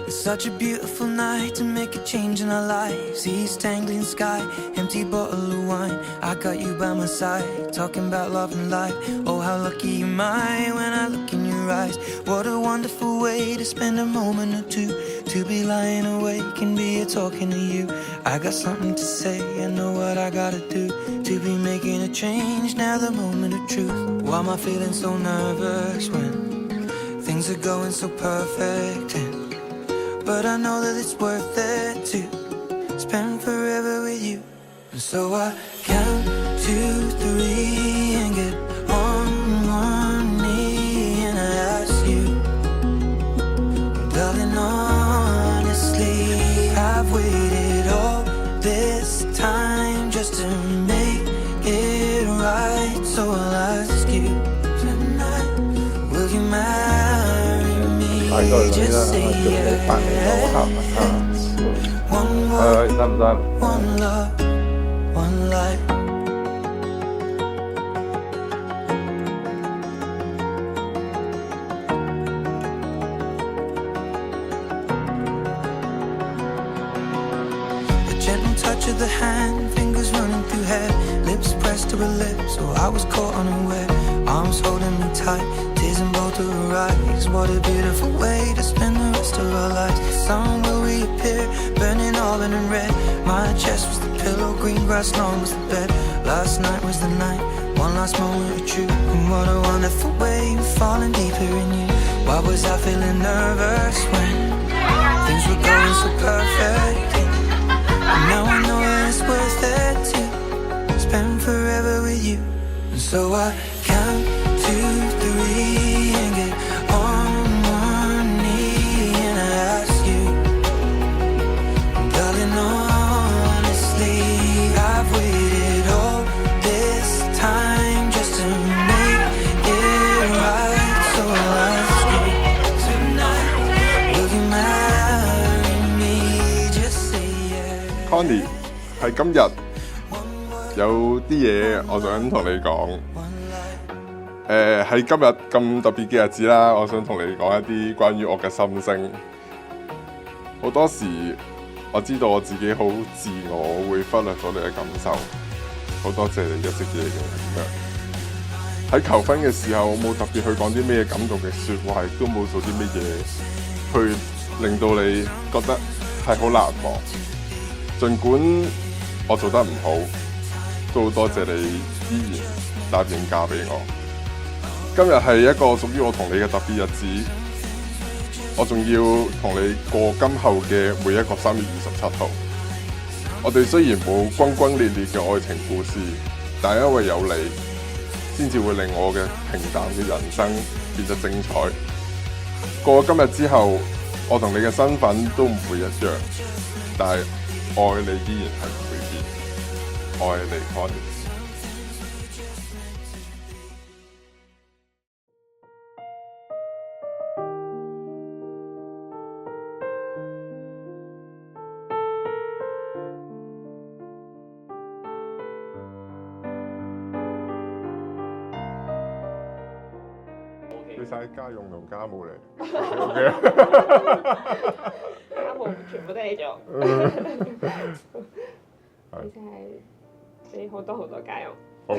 Such a beautiful night to make a change in our lives. East Anglian sky, empty bottle of wine. I got you by my side, talking about love and life. Oh, how lucky am I when I look in your eyes. What a wonderful way to spend a moment or two. To be lying awake and be here talking to you. I got something to say, I know what I gotta do. To be making a change, now the moment of truth. Why am I feeling so nervous when things are going so perfect? But I know that it's worth it to spend forever with you. And so I count 2, 3 and get on one knee and I ask you, darling, honestly, I've waited all this time just to make it right. So I'll ask you tonight, will you marry me? Just say yes. One world, one love, one life. The gentle touch of the hand, fingers running through hair, lips pressed to her lips, so I was caught unaware. Arms holding me tight, tears in both of her eyes. What a beautiful way to spend the rest of our lives. The sun will reappear, burning auburn and red. My chest was the pillow, green grass lawn was the bed. Last night was the night, one last moment of truth. And what a wonderful way of falling deeper in you. Why was I feeling nervous when things were going so perfect? And now I know it's worth it to spend forever with you. And so I count 2, 3 and get on one knee and I ask you, darling, honestly, I've waited all this time just to make it right. So I'll ask you tonight, will you marry me? Just say yes. Connie， 係今日有啲嘢我想同你講。喺今日咁特別嘅日子啦，我想同你講一啲關於我嘅心聲。好多時我知道我自己好自我，會忽略咗你嘅感受。好多謝你一直以嚟嘅咁樣。喺求婚嘅時候，我冇特別去講啲咩感動嘅説話，亦都冇做啲乜嘢去令到你覺得係好難忘。儘管我做得唔好，都好多謝你依然答應嫁俾我。今日係一個屬於我同你嘅特別日子，我仲要同你過今後嘅每一個3月27號。我哋雖然冇轟轟烈烈嘅愛情故事，但係因為有你，先至會令我嘅平淡嘅人生變得精彩。過咗今日之後，我同你嘅身份都唔會一樣，但係愛你依然係唔會變。愛你 Connie。俾晒家用同家務嚟，OK。家務全部都係你做，你真係俾好多家用。好。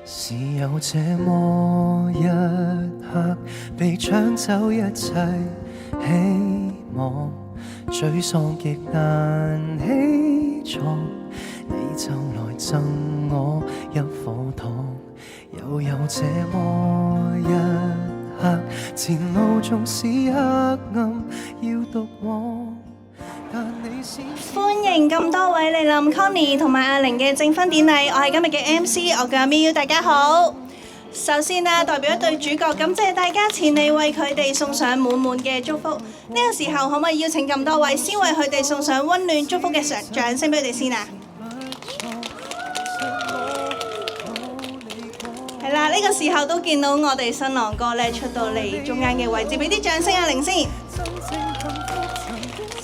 是有這麼一刻，被搶走一切希望，沮喪極難起床，你就來贈我一顆糖。又有這麼一刻，前路縱是黑暗，要獨往，但你是歡迎咁多位嚟臨 Connie 同埋阿玲嘅證婚典禮，我係今日嘅 MC， 我叫阿 Miu， 大家好。首先代表一對主角，感謝大家前嚟為佢哋送上滿滿嘅祝福。呢個時候可唔可以邀請咁多位先為佢哋送上溫暖祝福嘅掌聲俾佢哋先啊？係啦，呢個時候都見到我哋新郎哥咧出到嚟中間嘅位置，俾啲掌聲阿玲先。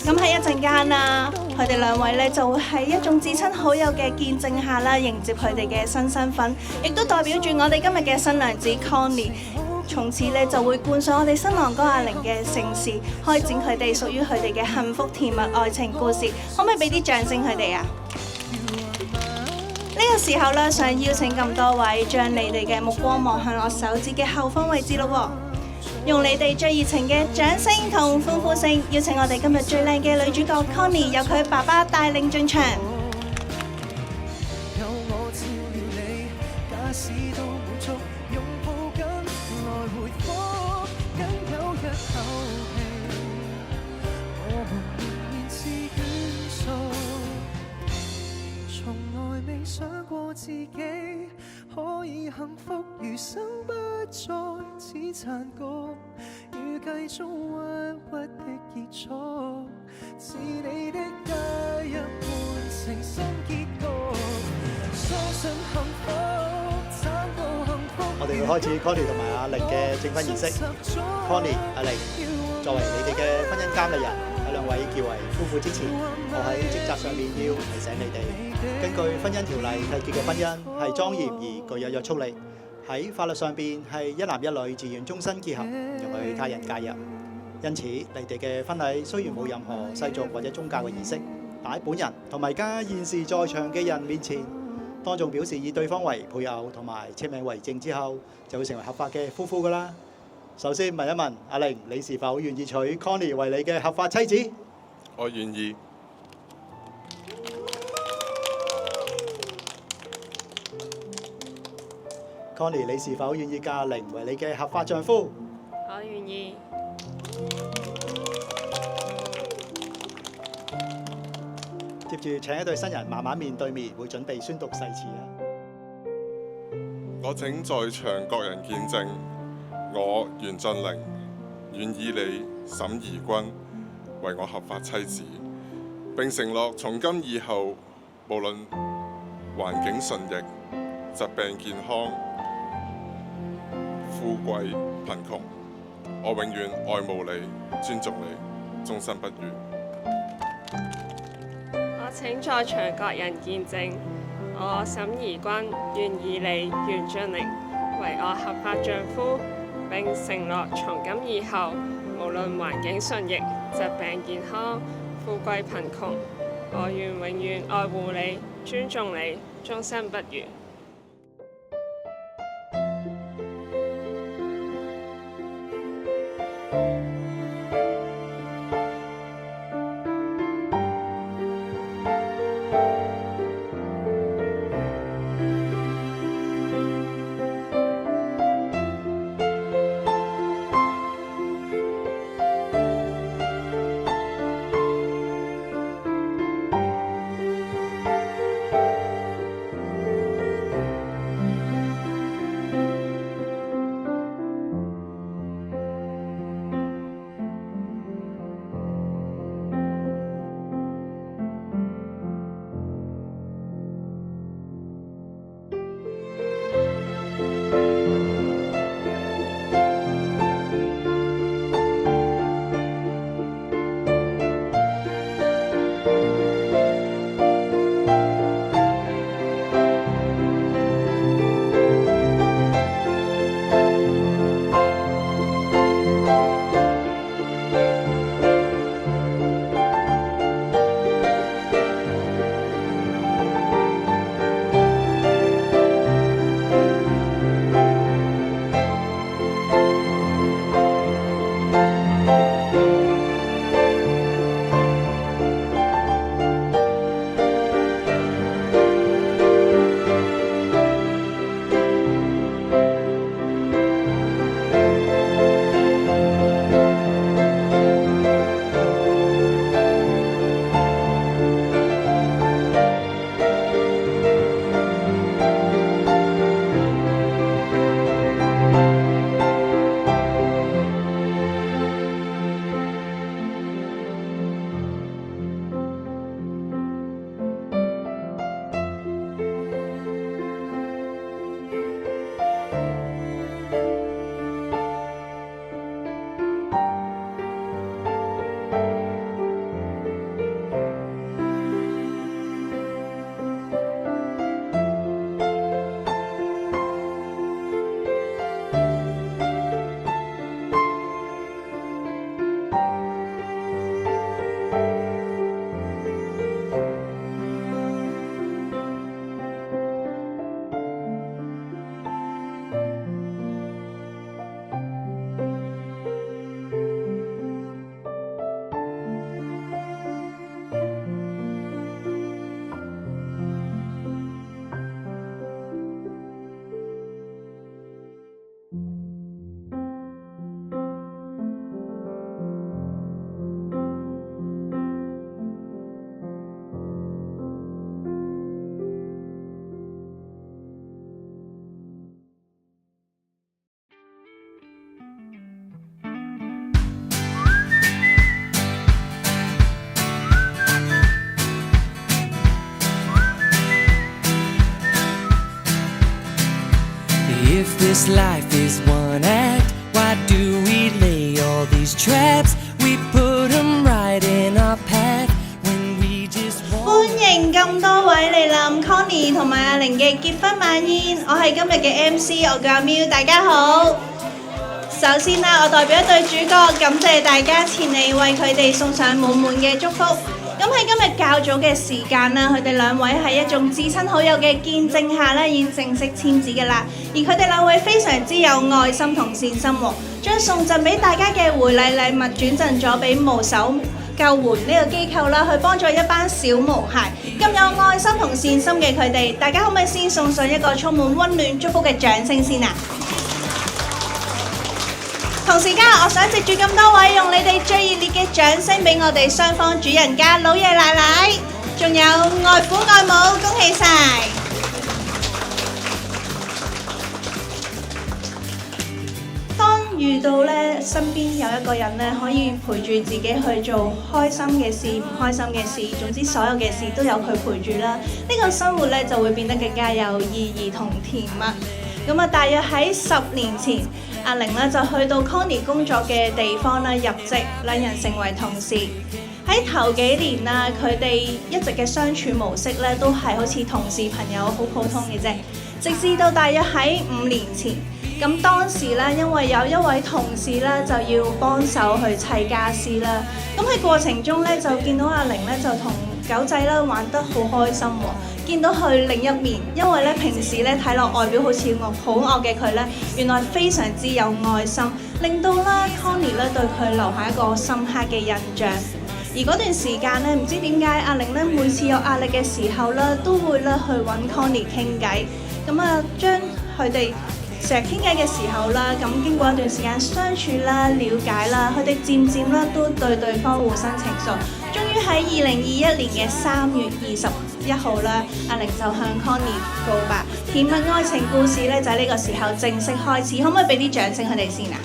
咁喺一陣間啦，佢哋兩位咧就會喺一眾至親好友嘅見證下啦，迎接佢哋嘅新身份，亦都代表住我哋今日嘅新娘子 Connie， 從此咧就會冠上我哋新郎哥阿玲嘅姓氏，開展佢哋屬於佢哋嘅幸福甜蜜愛情故事。可唔可以俾啲掌聲佢哋啊？呢個時候咧，想邀請咁多位將你哋嘅目光望向我手指嘅後方位置咯，用你哋最熱情嘅掌聲同歡呼聲，邀請我哋今日最靚嘅女主角 Connie， 由佢爸爸帶領進場。有我照料你，假使都滿足，擁抱緊來回復，僅有一口氣，我們仍然是眷屬。從來未想過自己可以幸福，餘生不再似殘局，預計中鬱鬱的結束，是你的介入換成新結局，相信幸福找到幸福。我哋會開始 Connie 同埋阿玲嘅證婚儀式。Connie、阿玲作為你哋嘅婚姻監禮人，喺兩位結為夫婦之前，我喺職責上面要提醒你哋，根據婚姻條例締結嘅婚姻係莊嚴而具有約束力，喺法律上邊係一男一女自願終身結合，唔容許他人介入。因此，你哋嘅婚禮雖然冇任何世俗或者宗教嘅儀式，但喺本人同埋家現時在場嘅人面前，當眾表示以對方為配偶同埋簽名為證之後，就會成為合法嘅夫婦㗎喇。首先問一問阿玲，你是否願意娶 Connie 為你嘅合法妻子？我願意。Connie，你是否願意嫁阿玲為你嘅合法丈夫？我願意。接住請一對新人慢慢面對面，會準備宣讀誓詞啊！我請在場各人見證，我袁俊玲願意你沈怡君為我合法妻子，並承諾從今以後，無論環境順逆、疾病健康、富貴貧窮，我永遠愛慕你、尊重你，終身不渝。我請在場各人見證，我沈怡君願意你袁俊玲為我合法丈夫，並承諾從今以後，無論環境順逆、疾病健康、富貴貧窮，我願永遠愛護你、尊重你，終身不渝。If this life is one act, why do we lay all these traps? We put them right in our path when we just want. 歡迎咁多位嚟臨 Connie 同埋阿玲嘅結婚晚宴，我係今日嘅 MC， 我叫阿喵，大家好。首先啦，我代表一對主角，感謝大家前嚟為佢哋送上滿滿嘅祝福。咁喺今日較早嘅時間啦，佢哋兩位喺一眾至親好友嘅見證下咧，已經正式簽字嘅啦。而佢哋兩位非常之有愛心同善心喎，將送贈俾大家嘅回禮禮物轉贈咗俾無手救援呢個機構啦，去幫助一班小毛孩。咁有愛心同善心嘅佢哋，大家可唔可以先送上一個充滿溫暖祝福嘅掌聲先啊？同時間，我想藉住咁多位，用你哋最熱烈嘅掌聲俾我哋雙方主人家老爺奶奶，仲有外父外母，恭喜晒！當遇到咧身邊有一個人咧，可以陪住自己去做開心嘅事、唔開心嘅事，總之所有嘅事都有佢陪住啦，呢個生活咧就會變得更加有意義同甜蜜。咁啊，大約喺10年前，阿玲咧就去到 Connie 工作嘅地方啦，入職，兩人成為同事。喺頭幾年啦，佢哋一直嘅相處模式咧都係好似同事朋友好普通嘅啫。直至到大約喺5年前，咁當時咧因為有一位同事咧就要幫手去砌家私啦，咁喺過程中咧就見到阿玲咧就同狗仔啦玩得好開心喎。見到佢另一面，因為咧平時咧睇落外表好似好惡嘅佢咧，原來非常之有愛心，令到啦 Connie 咧對佢留下一個深刻嘅印象。而嗰段時間咧，唔知點解阿玲咧每次有壓力嘅時候咧，都會咧去揾 Connie 傾偈，咁啊將佢哋成日傾偈嘅時候啦，咁經過一段時間相處啦、了解啦，佢哋漸漸啦都對對方互生情愫。終於喺2021年嘅3月21號啦，阿玲就向 Connie 告白，甜蜜愛情故事咧就喺呢個時候正式開始，可唔可以俾啲掌聲佢哋先啊？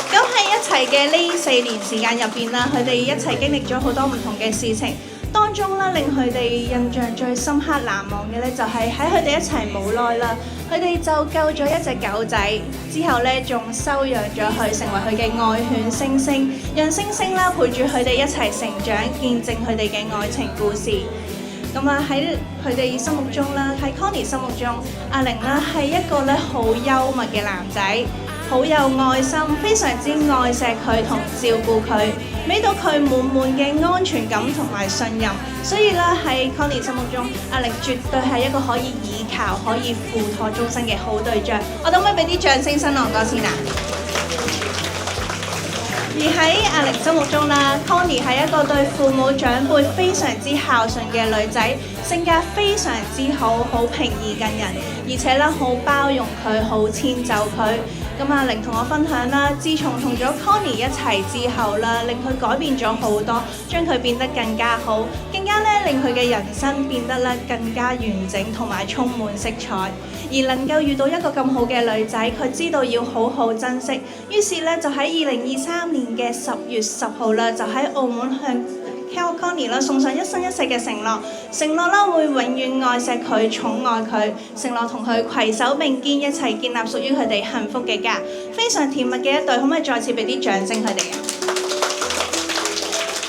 咁喺一齊嘅呢4年時間入邊啦，佢哋一齊經歷咗好多唔同嘅事情。當中咧令佢哋印象最深刻難忘嘅咧，就係喺佢哋一齊冇耐啦，佢哋就救咗一隻狗仔，之後咧仲收養咗佢，成為佢嘅愛犬星星，讓星星啦陪住佢哋一齊成長，見證佢哋嘅愛情故事。咁啊喺佢哋心目中啦，喺 Connie 心目中，阿玲啦係一個咧好幽默嘅男仔，好有愛心，非常之愛錫佢同照顧佢，俾到佢滿滿嘅安全感同埋信任。所以咧喺 Connie 心目中，阿玲絕對係一個可以倚靠、可以付託終身嘅好對象。我可唔可以俾啲掌聲新郎哥先啊？而喺阿玲心目中啦 ，Connie 係一個對父母長輩非常之孝順嘅女仔，性格非常之好，好平易近人，而且咧好包容佢，好遷就佢。咁阿玲同我分享啦，自從同咗 Connie 一齊之後啦，令佢改變咗好多，將佢變得更加好，更加咧令佢嘅人生變得咧更加完整同埋充滿色彩。而能夠遇到一個咁好嘅女仔，佢知道要好好珍惜，於是咧就喺2023年嘅10月10號啦，就喺澳門向Connie 啦送上一生一世嘅承諾啦會永遠愛錫佢、寵愛佢，承諾同佢攜手並肩，一齊建立屬於佢哋幸福嘅家，非常甜蜜嘅一對，可唔可以再次俾啲掌聲佢哋啊？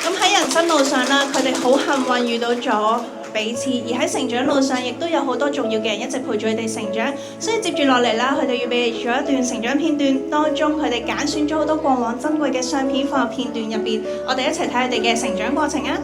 咁喺人生路上啦，佢哋好幸運遇到咗彼此，而喺成長路上亦都有好多重要嘅人一直陪住佢哋成長，所以接住落嚟啦，佢哋要俾你咗一段成長片段，當中佢哋揀選咗好多過往珍貴嘅相片放入片段入邊，我哋一齊睇佢哋嘅成長過程啊！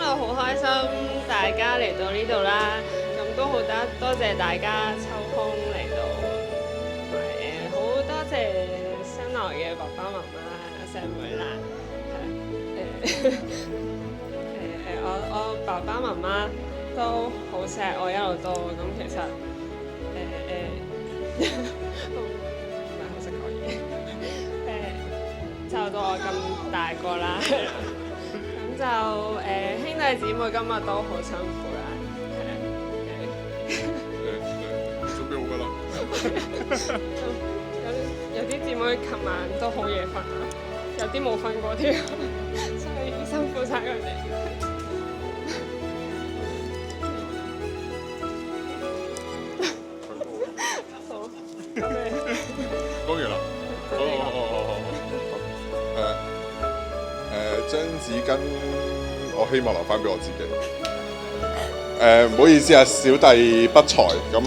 到好開心，大家嚟到呢度啦，咁都好多謝大家抽空嚟到，同埋好多謝新來嘅爸爸媽媽阿細妹啦，我爸爸媽媽都好錫我一路都，咁其實唔係好識講嘢，就到我咁大個啦，咁就兄弟姊妹今日都好辛苦啦，準備好㗎啦。有啲姊妹琴晚都好夜瞓啊，有啲冇瞓過添，所以辛苦晒佢哋。講完啦。好。張紙巾我希望留翻俾我自己。唔好意思啊，小弟不才。咁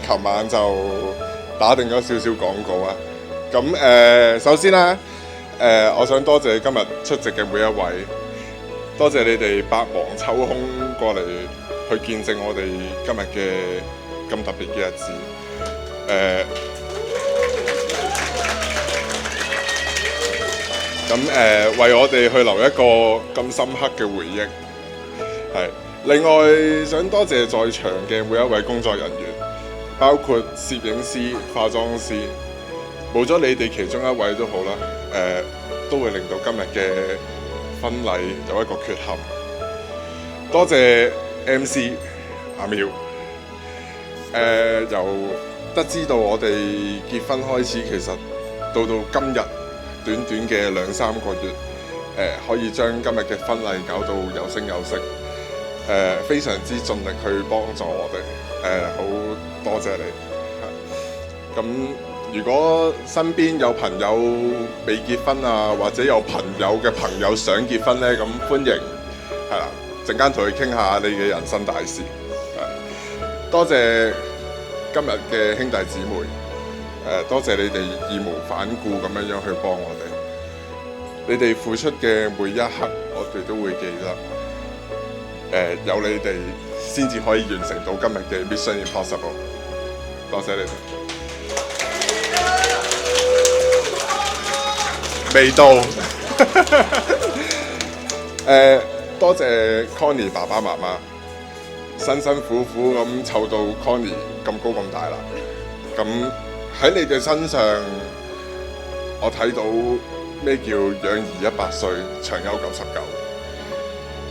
琴晚就打定咗少少廣告啊。咁首先啦，我想多謝今日出席嘅每一位，多謝你哋百忙抽空過嚟去見證我哋今日嘅咁特別嘅日子。為我哋去留一個咁深刻嘅回憶。係，另外想多謝在場嘅每一位工作人員，包括攝影師、化妝師，冇咗你哋其中一位都好啦，都會令到今日嘅婚禮有一個缺陷。多謝 MC 阿妙，由得知到我哋結婚開始，其實到今日短短嘅2-3個月，可以將今日嘅婚禮搞到有聲有色，非常之盡力去幫助我哋，好多謝你。咁如果身邊有朋友未結婚啊，或者有朋友嘅朋友想結婚呢，咁歡迎，係啦，陣間同佢傾下你嘅人生大事。多謝今日嘅兄弟姊妹。多謝你哋義無反顧咁樣去幫我哋，你哋付出嘅每一刻，我哋都會記得。有你哋先至可以完成到今日嘅 Mission Impossible。多謝你哋。未到。多謝 Connie 爸爸媽媽，辛辛苦苦咁湊到 Connie 咁高咁大啦。咁喺你哋身上，我睇到咩叫養兒100歲，長憂99。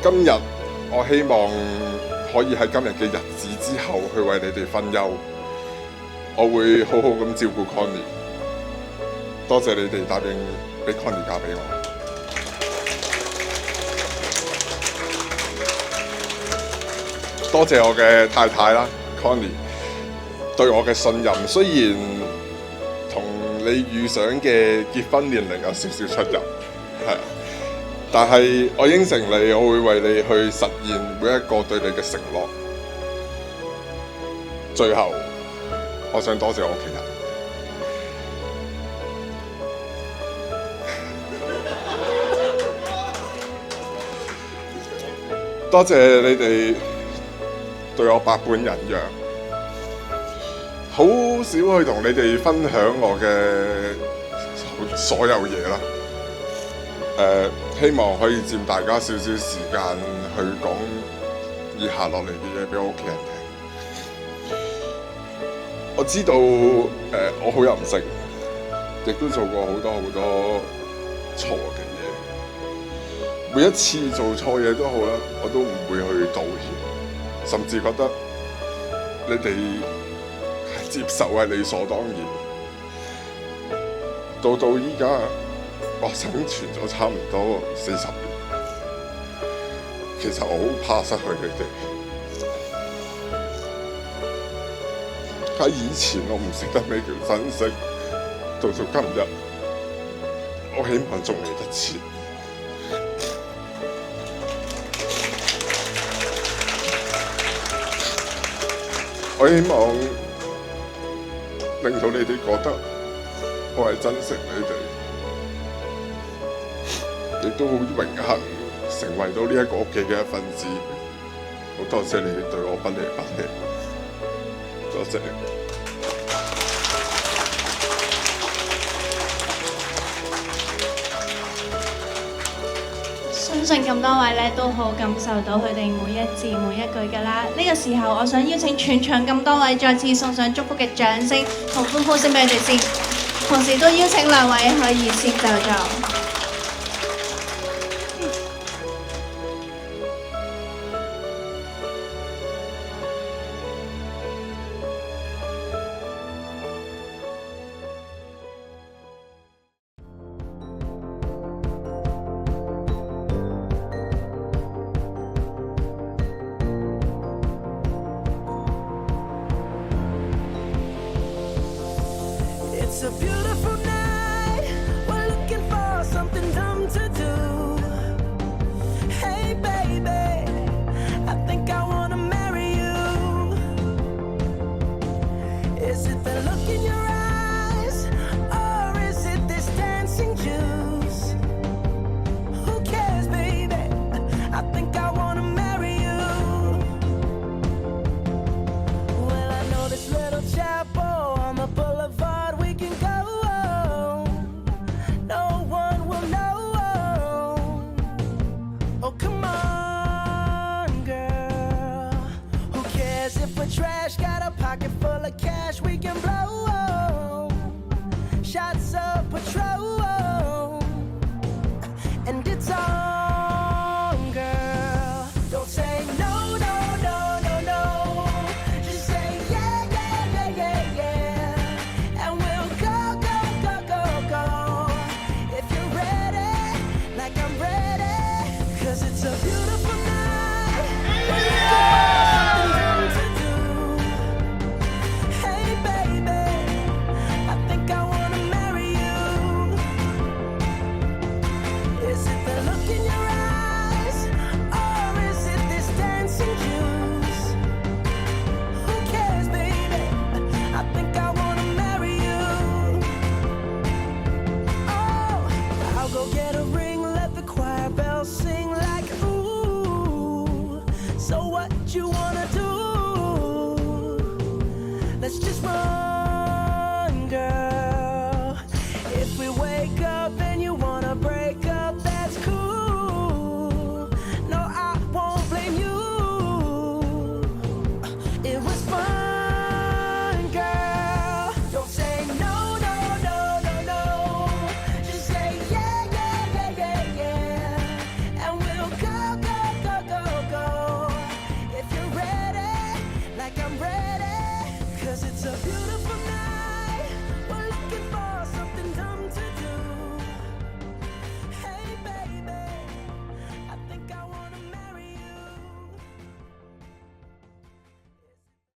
今日我希望可以喺今日嘅日子之後去為你哋分憂，我會好好咁照顧 Connie。多謝你哋答應俾 Connie 嫁俾我。多謝我嘅太太啦 ，Connie 對我嘅信任，雖然同你預想嘅結婚年齡有少少出入，係，但係我應承你，我會為你去實現每一個對你嘅承諾。最後，我想多謝我屋企人，多謝你哋對我百般忍讓。好少去同你哋分享我嘅所有嘢啦，希望可以佔大家少少時間去講以下落嚟嘅嘢俾我屋企人聽。我知道我好任性，亦都做過好多錯嘅嘢。每一次做錯嘢都好啦，我都唔會去道歉，甚至覺得你哋接受係理所當然。到依家，我生存咗差唔多40年，其實我好怕失去你哋。喺以前我唔識得咩叫珍惜，到今日，我希望仲嚟得切。我希望令到你哋覺得我係珍惜你哋，亦都好榮幸成成為到呢一個屋企嘅一份子。好多謝你對我不離不棄，多謝你。相信咁多位咧都好感受到佢哋每一字每一句㗎啦。呢個時候，我想邀請全場咁多位再次送上祝福嘅掌聲同歡呼聲俾佢哋先，同時都邀請兩位可以先就座。It's a beautiful night. We're looking for something dumb to do. Hey, baby, I think I wanna marry you. Is it the look in your eyes, or is it this dancing juice? Who cares, baby? I think I wanna marry you. Well, I know this little chapel on the boulevard. We can go. No one will know. Oh, come on, girl. Who cares if we're trash? Got a pocket full of cash we can blow. Shots of Patrol. And it's on, girl. Don't say no, no, no, no, no. Just say yeah, yeah, yeah, yeah, yeah. And we'll go, go, go, go, go. If you're ready, like I'm ready. 'Cause it's a beautiful night. We're looking for something to do. Hey, baby, I think I wanna marry you. Is it the look in your eyes, or is it this dancing juice? Who cares, baby? I think I wanna marry you. Oh, I'll go get a ring, let the choir bells sing like ooh. So what you wanna do? Let's just run, girl. If we wake up and you wanna break up, that's cool. No, I won't blame you. It was fun, girl. Don't say no, no, no, no, no. Just say yeah, yeah, yeah, yeah, yeah. And we'll go, go, go, go, go. If you're ready, like I'm ready. 'Cause it's a beautiful